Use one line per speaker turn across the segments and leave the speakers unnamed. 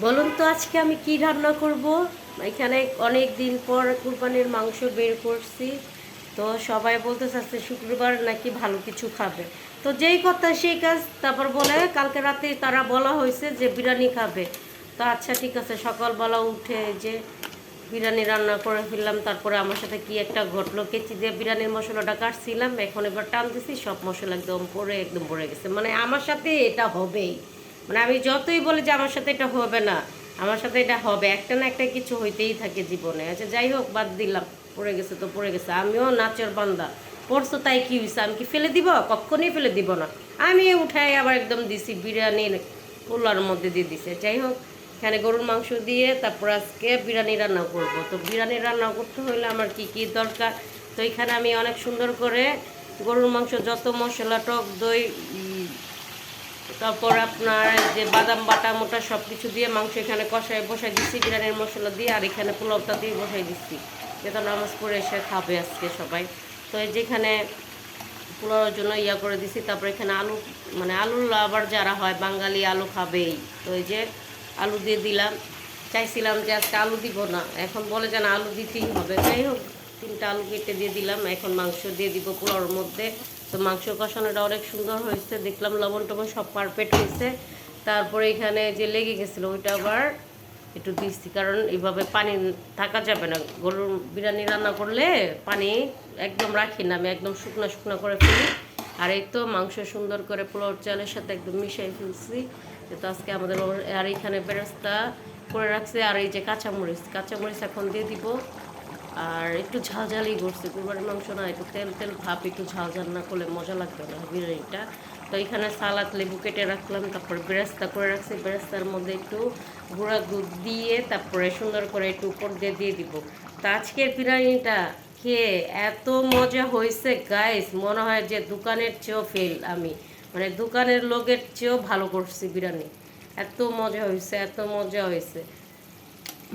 বলুন তো আজকে আমি কি রান্না করব। এখানে অনেক দিন পর কুরবানির মাংস বের করছি। তো সবাই বলতে চাচ্ছে শুক্রবার নাকি ভালো কিছু খাবে। তো যেই কথা সেই কাজ। তারপর বলে কালকে রাতে তারা বলা হয়েছে যে বিরিয়ানি খাবে। তো আচ্ছা ঠিক আছে, সকালবেলা উঠে যে বিরিয়ানি রান্না করে ফেললাম। তারপরে আমার সাথে কি একটা ঘটলো, কেচি দিয়ে বিরিয়ানির মশলাটা কাটছিলাম, এখন এবার টান দিছি, সব মশলা একদম পড়ে গেছে। মানে আমার সাথে এটা হবেই, মানে আমি যতই বলি যে আমার সাথে এটা হবে না, আমার সাথে এটা হবে, একটা না একটা কিছু হইতেই থাকে জীবনে। আচ্ছা যাই হোক, বাদ দিলাম, পড়ে গেছে তো পড়ে গেছে, আমিও নাচের বান্দা। পড়ছো তাই কি হয়েছে, আমি কি ফেলে দিব? কখনই ফেলে দিব না। আমি উঠাই আবার একদম দিছি বিরিয়ানির পোলার মধ্যে দিয়ে দিছে। যাই হোক, এখানে গরুর মাংস দিয়ে তারপর আজকে বিরিয়ানি রান্না করব। তো বিরিয়ানি রান্না করতে হলে আমার কি কি দরকার। তো এখানে আমি অনেক সুন্দর করে গরুর মাংস যত মশলা, টক দই, তারপর আপনার যে বাদাম বাটা মোটা সব কিছু দিয়ে মাংস এখানে কষায় বসাই দিচ্ছি বিরিয়ানির মশলা দিয়ে, আর এখানে পোলাওটা দিয়ে বসাই দিচ্ছি, যেটা নামাজ পড়ে এসে খাবে আজকে সবাই। তো এই যেখানে পোলাওর জন্য ইয়া করে দিছি। তারপর এখানে আলু, মানে আলুর আবার যারা হয় বাঙালি আলু খাবেই, তো এই যে আলু দিয়ে দিলাম। চাইছিলাম যে আজকে আলু দিব না, এখন বলে যে না আলু দিতেই হবে। যাই হোক, 3টা আলু কেটে দিয়ে দিলাম। এখন মাংস দিয়ে দিব পোলাওর মধ্যে। তো মাংস কষানোটা অনেক সুন্দর হয়েছে, দেখলাম লবণ টবণ সব পারফেক্ট হয়েছে। তারপরে এখানে যে লেগে গেছিলো ওইটা আবার একটু দিচ্ছি, কারণ এইভাবে পানি থাকা যাবে না। গরুর বিরিয়ানি রান্না করলে পানি একদম রাখি না, আমি একদম শুকনো শুকনো করে ফেলি। আর এই তো মাংস সুন্দর করে পোলাওর চালের সাথে একদম মিশিয়ে ফেলছি। তো আজকে আমাদের আর এখানে বেরেস্তা করে রাখছে, আর এই যে কাঁচামরিচ কাঁচামরিচ এখন দিয়ে দিব। আর একটু ঝালঝালই করছে, কুরবানির মাংস না, একটু তেল তেল ভাব, একটু ঝালঝাল না করলে মজা লাগবে না বিরিয়ানিটা। তো এখানে সালাদ লেবু কেটে রাখলাম, তারপর বেরেস্তা করে রাখছি, বেরেস্তার মধ্যে একটু গুঁড়া দুধ দিয়ে তারপরে সুন্দর করে একটু উপর দিয়ে দিয়ে দিব। তো আজকের বিরিয়ানিটা খেয়ে এত মজা হয়েছে গাইস, মনে হয় যে দোকানের চেয়েও ফেল আমি, মানে দোকানের লোকের চেয়েও ভালো করছি বিরিয়ানি। এত মজা হয়েছে, এত মজা হয়েছে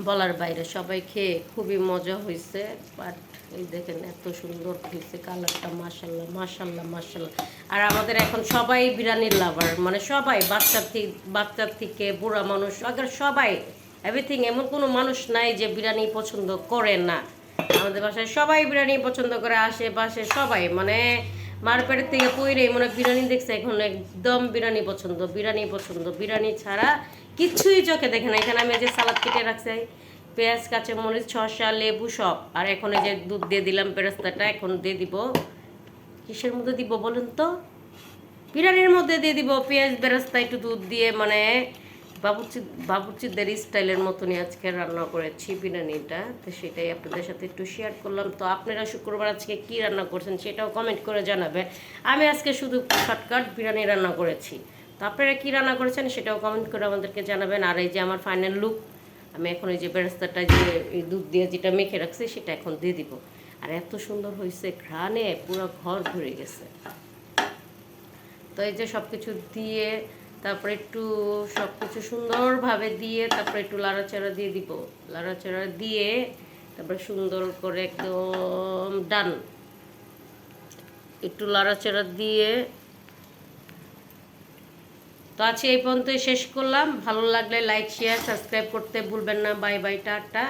বলার বাইরে। সবাই খেয়ে খুবই মজা হয়েছে। বাট এই দেখেন এত সুন্দর হয়েছে কালারটা, মাশাল্লাহ মাশাল্লাহ মাশাল্লাহ। আর আমাদের এখন সবাই বিরিয়ানির লাভার, মানে সবাই, বাচ্চার থেকে বুড়া মানুষ, আগে সবাই, এভরিথিং। এমন কোনো মানুষ নাই যে বিরিয়ানি পছন্দ করে না। আমাদের বাসায় সবাই বিরিয়ানি পছন্দ করে, আশেপাশে সবাই, মানে মারপেটের থেকে পইরেই মনে বিরিয়ানি দেখছে এখন একদম বিরিয়ানি পছন্দ, বিরিয়ানি পছন্দ, বিরিয়ানি ছাড়া কিচ্ছুই চোখে দেখে না। এখানে আমি যে সালাদ কেটে রাখছি, পেঁয়াজ কাঁচামরিচ শসা লেবু সব, আর এখন এই যে দুধ দিয়ে দিলাম, বেরেস্তাটা এখন দিয়ে দিব। কিসের মধ্যে দিব বলুন তো? বিরিয়ানির মধ্যে দিয়ে দিব পেঁয়াজ বেরেস্তা একটু দুধ দিয়ে, মানে বাবুর্চি বাবুর্চিদের স্টাইলের মতনই আজকে রান্না করেছি বিরিয়ানিটা। তো সেটাই আপনাদের সাথে একটু শেয়ার করলাম। তো আপনারা শুক্রবার আজকে কী রান্না করছেন সেটাও কমেন্ট করে জানাবে। আমি আজকে শুধু শর্টকাট বিরিয়ানি রান্না করেছি। তো আপনারা কী রান্না করেছেন সেটাও কমেন্ট করে আমাদেরকে জানাবেন। আর এই যে আমার ফাইনাল লুক, আমি এখন এই যে বেরেস্তাটা যে এই দুধ দিয়ে যেটা মেখে রাখছি সেটা এখন দিয়ে দিব। আর এত সুন্দর হয়েছে, ঘ্রাণে পুরো ঘর ভরে গেছে। তো এই যে সব কিছু দিয়ে তারপরে একটু সব কিছু সুন্দরভাবে দিয়ে তারপরে একটু লাড়াচাড়া দিয়ে দিব। লাড়াচাড়া দিয়ে তারপরে সুন্দর করে একদম ডান, একটু লাড়াচাড়া দিয়ে। তো আজকে এই পর্যন্তই শেষ করলাম। ভালো লাগলে লাইক শেয়ার সাবস্ক্রাইব করতে ভুলবেন না। Bye bye, tata.